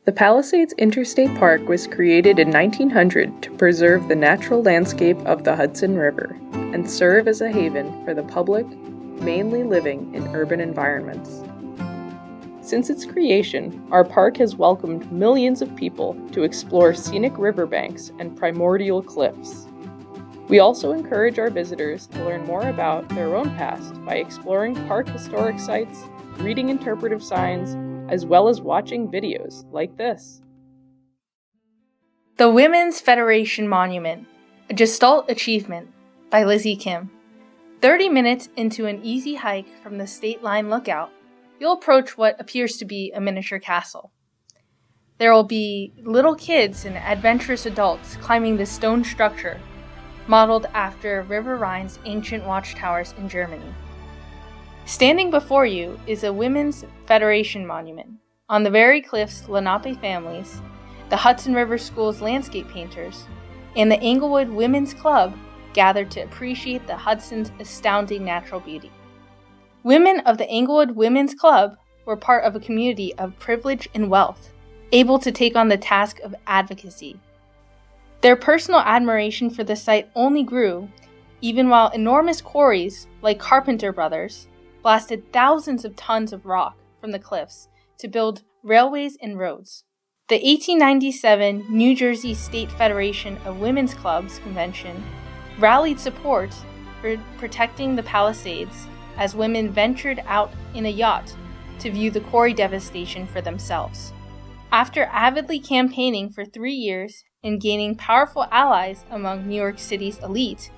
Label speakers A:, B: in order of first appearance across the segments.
A: The Palisades Interstate Park was created in 1900 to preserve the natural landscape of the Hudson River and serve as a haven for the public, mainly living in urban environments. Since its creation, our park has welcomed millions of people to explore scenic riverbanks and primordial cliffs. We also encourage our visitors to learn more about their own past by exploring park historic sites, reading interpretive signs, as well as watching videos like this.
B: The Women's Federation Monument, a Gestalt achievement by Lizzy Kim. 30 minutes into an easy hike from the State Line Lookout, you'll approach what appears to be a miniature castle. There will be little kids and adventurous adults climbing the stone structure, modeled after River Rhine's ancient watchtowers in Germany. Standing before you is a Women's Federation monument. On the very cliffs, Lenape families, the Hudson River School's landscape painters, and the Englewood Women's Club gathered to appreciate the Hudson's astounding natural beauty. Women of the Englewood Women's Club were part of a community of privilege and wealth, able to take on the task of advocacy. Their personal admiration for the site only grew, even while enormous quarries, like Carpenter Brothers, blasted thousands of tons of rock from the cliffs to build railways and roads. The 1897 New Jersey State Federation of Women's Clubs convention rallied support for protecting the Palisades as women ventured out in a yacht to view the quarry devastation for themselves. After avidly campaigning for 3 years and gaining powerful allies among New York City's elite,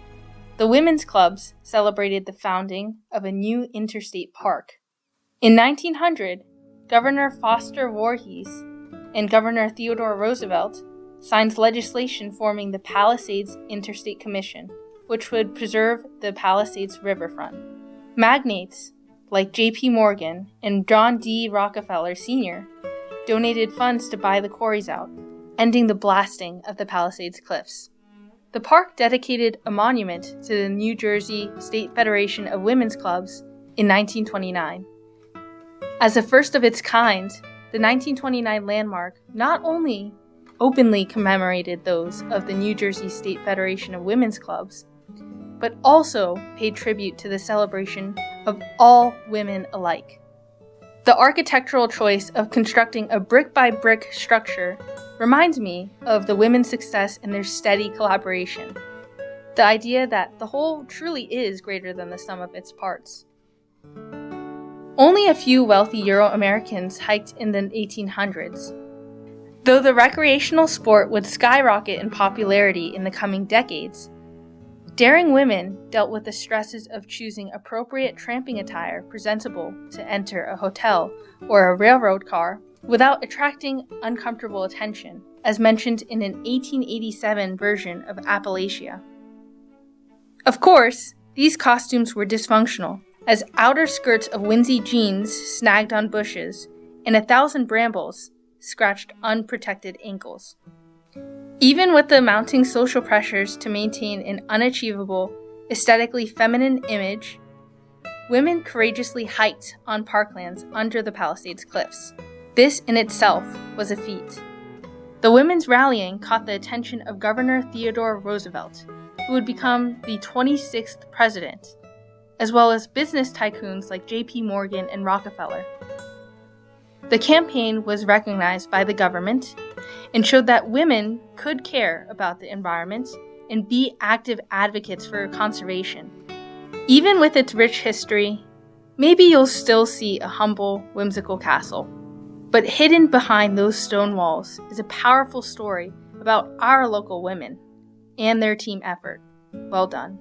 B: the women's clubs celebrated the founding of a new interstate park. In 1900, Governor Foster Voorhees and Governor Theodore Roosevelt signed legislation forming the Palisades Interstate Commission, which would preserve the Palisades riverfront. Magnates like J.P. Morgan and John D. Rockefeller Sr. donated funds to buy the quarries out, ending the blasting of the Palisades cliffs. The park dedicated a monument to the New Jersey State Federation of Women's Clubs in 1929. As a first of its kind, the 1929 landmark not only openly commemorated those of the New Jersey State Federation of Women's Clubs, but also paid tribute to the celebration of all women alike. The architectural choice of constructing a brick-by-brick structure reminds me of the women's success and their steady collaboration. The idea that the whole truly is greater than the sum of its parts. Only a few wealthy Euro-Americans hiked in the 1800s. Though the recreational sport would skyrocket in popularity in the coming decades, daring women dealt with the stresses of choosing appropriate tramping attire presentable to enter a hotel or a railroad car without attracting uncomfortable attention, as mentioned in an 1887 version of Appalachia. Of course, these costumes were dysfunctional, as outer skirts of winsey jeans snagged on bushes and 1,000 brambles scratched unprotected ankles. Even with the mounting social pressures to maintain an unachievable, aesthetically feminine image, women courageously hiked on parklands under the Palisades cliffs. This in itself was a feat. The women's rallying caught the attention of Governor Theodore Roosevelt, who would become the 26th president, as well as business tycoons like J.P. Morgan and Rockefeller. The campaign was recognized by the government and showed that women could care about the environment and be active advocates for conservation. Even with its rich history, maybe you'll still see a humble, whimsical castle. But hidden behind those stone walls is a powerful story about our local women and their team effort. Well done.